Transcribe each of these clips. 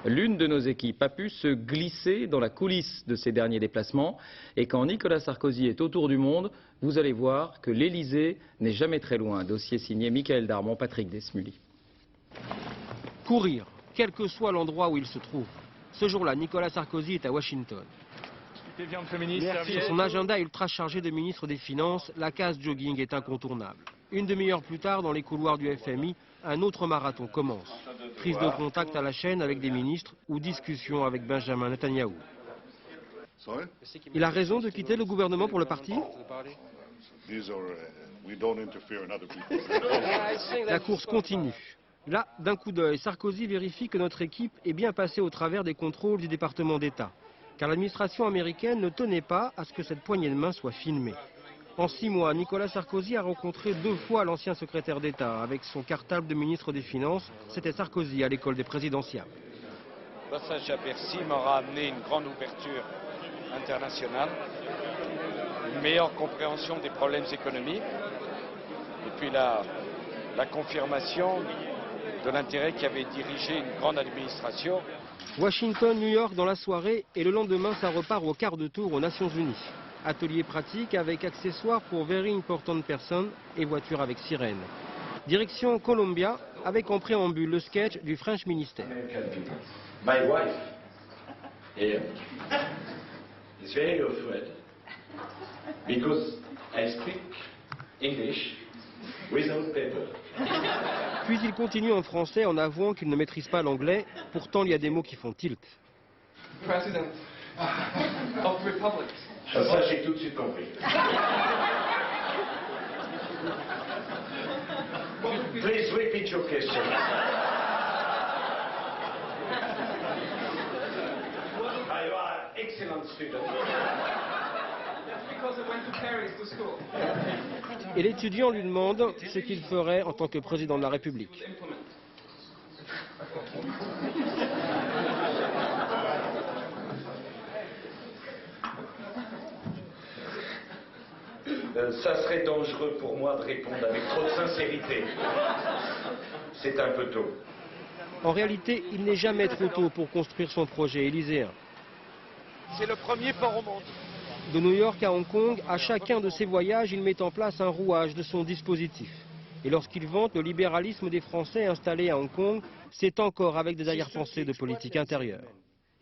L'une de nos équipes a pu se glisser dans la coulisse de ces derniers déplacements. Et quand Nicolas Sarkozy est autour du monde, vous allez voir que l'Elysée n'est jamais très loin. Dossier signé Michael Darmon, Patrick Desmully. Courir, quel que soit l'endroit où il se trouve. Ce jour-là, Nicolas Sarkozy est à Washington. Sur son agenda ultra chargé de ministre des Finances, la case jogging est incontournable. Une demi-heure plus tard, dans les couloirs du FMI, un autre marathon commence. Prise de contact à la chaîne avec des ministres ou discussion avec Benjamin Netanyahou. Il a raison de quitter le gouvernement pour le parti? La course continue. Là, d'un coup d'œil, Sarkozy vérifie que notre équipe est bien passée au travers des contrôles du département d'État. Car l'administration américaine ne tenait pas à ce que cette poignée de main soit filmée. En 6 mois, Nicolas Sarkozy a rencontré 2 fois l'ancien secrétaire d'État avec son cartable de ministre des Finances. C'était Sarkozy à l'école des présidentiables. Le passage à Bercy m'aura amené une grande ouverture internationale, une meilleure compréhension des problèmes économiques et puis la confirmation de l'intérêt qui avait dirigé une grande administration. Washington, New York dans la soirée et le lendemain, ça repart au quart de tour aux Nations Unies. Atelier pratique avec accessoires pour Very Important Person et voiture avec sirène. Direction Columbia avec en préambule le sketch du French Minister. My wife here is very afraid because I speak English without paper. Puis il continue en français en avouant qu'il ne maîtrise pas l'anglais, pourtant il y a des mots qui font tilt. President of the Republic. Ça, j'ai tout de suite compris. Please repeat your question. You are an excellent student. Because I went to Paris to school. Et l'étudiant lui demande ce qu'il ferait en tant que président de la République. Ça serait dangereux pour moi de répondre avec trop de sincérité. C'est un peu tôt. En réalité, il n'est jamais trop tôt pour construire son projet élyséen. C'est le premier port au monde. De New York à Hong Kong, à chacun de ses voyages, il met en place un rouage de son dispositif. Et lorsqu'il vante le libéralisme des Français installés à Hong Kong, c'est encore avec des arrière-pensées de politique intérieure.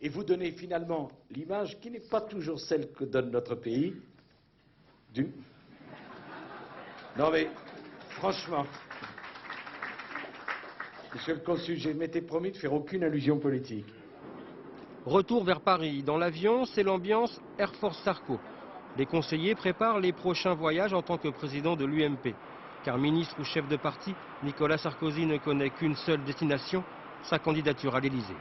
Et vous donnez finalement l'image qui n'est pas toujours celle que donne notre pays du... Non mais, franchement, monsieur le consul, je m'étais promis de faire aucune allusion politique. Retour vers Paris. Dans l'avion, c'est l'ambiance Air Force Sarko. Les conseillers préparent les prochains voyages en tant que président de l'UMP. Car ministre ou chef de parti, Nicolas Sarkozy ne connaît qu'une seule destination, sa candidature à l'Élysée.